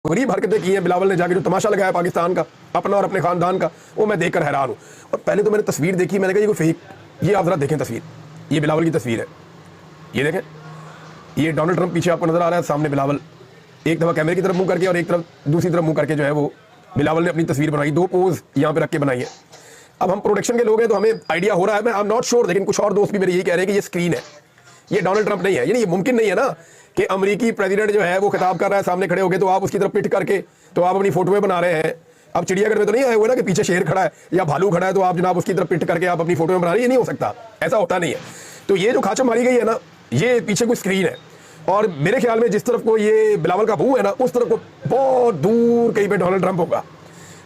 गरीब हरकतें की हैं बिलावल ने जाके, जो तमाशा लगाया पाकिस्तान का अपना और अपने खानदान का, वो मैं देखकर हैरान हूँ। और पहले तो मैंने तस्वीर देखी, मैंने कहा ये कोई फेक, ये आप जरा देखें तस्वीर, ये बिलावल की तस्वीर है, ये देखें, ये डोनाल्ड ट्रंप पीछे आपको नजर आ रहा है, सामने बिलावल एक दफा कैमरे की तरफ मुंह करके और एक तरफ दूसरी तरफ मुंह करके जो है वो बिलावल ने अपनी तस्वीर बनाई, दो पोज यहाँ पे रख के बनाई है। अब हम प्रोडक्शन के लोग हैं तो हमें आइडिया हो रहा है, मैं आई एम नॉट श्योर, लेकिन कुछ और दोस्त भी मेरे यही कह रहे हैं कि ये स्क्रीन है, ये डोनाल्ड ट्रंप नहीं है। यानी ये मुमकिन नहीं है ना कि अमेरिकी प्रेसिडेंट जो है वो खिताब कर रहा है, सामने खड़े हो गए तो आप उसकी तरफ पिट करके तो आप अपनी फोटोएं बना रहे हैं। अब चिड़ियाघर में तो नहीं आए हुए ना कि पीछे शेर खड़ा है या भालू खड़ा है तो आप जनाब उसकी तरफ पिट करके आप अपनी फोटोएं बना रहे हैं, ये नहीं हो सकता, ऐसा होता नहीं है। तो ये जो खाचा मारी गई है ना, ये पीछे कोई स्क्रीन है, और मेरे ख्याल में जिस तरफ को ये बिलावल का मुंह है ना, उस तरफ को बहुत दूर कहीं पे डोनाल्ड ट्रंप होगा।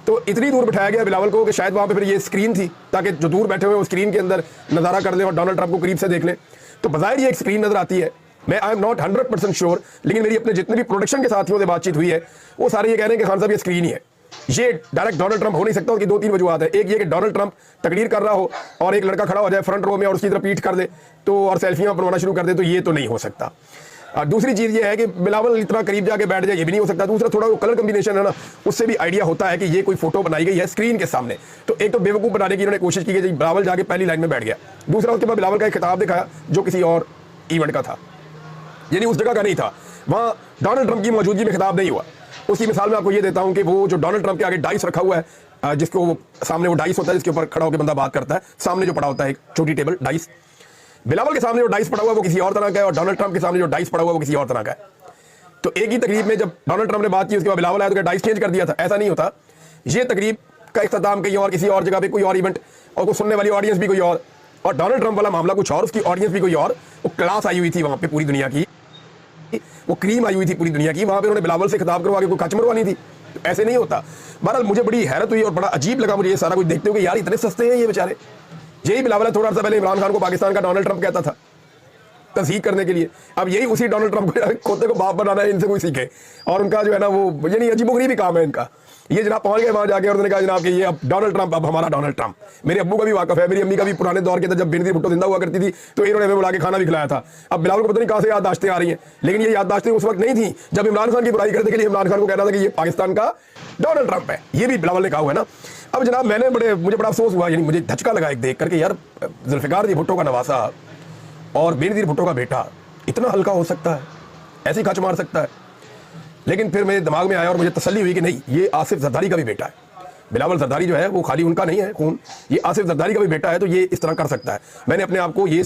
तो इतनी दूर बिठाया गया बिलावल को कि शायद वहां पे फिर ये स्क्रीन थी, ताकि जो दूर बैठे हुए वो स्क्रीन के अंदर नजारा कर लें और डोनाल्ड ट्रंप को करीब से देख लें। तो बज़ाहिर ये एक स्क्रीन नजर आती है, मैं आई एम नॉट 100% श्योर, लेकिन मेरी अपने जितने भी प्रोडक्शन के साथियों से बातचीत हुई है वो सारे ये कह रहे हैं कि खान साहब ये स्क्रीन ही है, ये डायरेक्ट डोनाल्ड ट्रंप हो नहीं सकता। उसकी दो तीन वजूहत है, एक ये कि डोनाल्ड ट्रंप तकरीर कर रहा हो और एक लड़का खड़ा हो जाए फ्रंट रो में और उसकी तरफ पीठ कर दे तो और सेल्फियां बनवाना शुरू कर दे, तो ये तो नहीं हो सकता। और दूसरी चीज़ ये है कि बिलावल इतना करीब जाके बैठ जाए, ये भी नहीं हो सकता। दूसरा थोड़ा वो कलर कम्बिनेशन है ना, उससे भी आइडिया होता है कि ये कोई फोटो बनाई गई है स्क्रीन के सामने। तो एक तो बेवकूफ़ बनाने की इन्होंने कोशिश की कि बिलावल जाके पहली लाइन में बैठ गया, दूसरा उसके बाद बिलावल का एक खिताब दिखाया जो किसी और इवेंट का था, यानी उस जगह का नहीं था, वहाँ डोनाल्ड ट्रंप की मौजूदगी में खिताब नहीं हुआ। उसकी मिसाल मैं आपको ये देता हूँ कि वो जो डोनाल्ड ट्रंप के आगे डाइस रखा हुआ है, जिसको सामने वो डाइस होता है जिसके ऊपर खड़ा होकर बंदा बात करता है, सामने जो पड़ा होता है एक छोटी टेबल डाइस, बिलावल के सामने जो डाइस पड़ा हुआ है वो किसी और तरह का है और डोनाल्ड ट्रंप के सामने जो डाइस पड़ा हुआ है वो किसी और तरह का है। तो एक ही तकरीब में जब डोनाल्ड ट्रंप ने बात की उसके बाद बिलावल आया तो क्या डाइस चेंज कर दिया था? ऐसा नहीं होता। ये तकरीब का इख्तिताम कहीं और किसी और जगह पे कोई और इवेंट और कुछ सुनने वाली ऑडियंस भी कोई और डोनाल्ड ट्रंप वाला मामला कुछ और, उसकी ऑडियंस भी कोई और। वो क्लास आई हुई थी वहां पे पूरी दुनिया की, वो क्रीम आई हुई थी पूरी दुनिया की, वहां पे उन्होंने बिलावल से खिताब करवा के कोई कच मरवानी थी, ऐसे नहीं होता। बहरहाल मुझे बड़ी हैरत हुई और बड़ा अजीब लगा मुझे ये सारा कुछ देखते हुए कि यार इतने सस्ते हैं ये बेचारे। यही बिलावल थोड़ा सा पहले इमरान खान को पाकिस्तान का डोनाल्ड ट्रंप कहता था तस्हीक करने के लिए, अब यही उसी डोनाल्ड ट्रंप को खोते को बाप बनाना है, इनसे कोई सीखे। और उनका जो है ना वो यानी अजीबोगरीबी काम है इनका। ये जनाब पहुंच गए वहां जाके और उन्होंने कहा जनाब कि ये अब डोनाल्ड ट्रंप, अब हमारा डोनाल्ड ट्रंप। मेरे अब्बू का भी वाकफ है, मेरी अम्मी का भी पुराने दौर के अंदर जब बेनजीर भुट्टो जिंदा हुआ करती थी तो इन्होंने हमें बुला के खाना भी खिलाया था। अब बिलावल को पता नहीं कहां से याददाश्तें आ रही हैं, लेकिन ये याददाश्तें उस वक्त नहीं थी जब इमरान खान की बुराई करने के लिए इमरान खान को कहना था कि ये पाकिस्तान का डोनाल्ड ट्रंप है, ये भी बिलावल ने कहा हुआ है ना। अब जनाब मुझे बड़ा अफसोस हुआ, यानी मुझे धचका लगा एक देख करके, यार जुल्फिकार जी भुट्टो का नवासा और बेनजीर भुट्टो का बेटा इतना हल्का हो सकता है, ऐसे ही खच मार सकता है। लेकिन फिर मेरे दिमाग में आया और मुझे तसल्ली हुई कि नहीं, ये आसिफ जरदारी का भी बेटा है। बिलावल जरदारी जो है वो खाली उनका नहीं है खून, ये आसिफ जरदारी का भी बेटा है, तो ये इस तरह कर सकता है। मैंने अपने आप को ये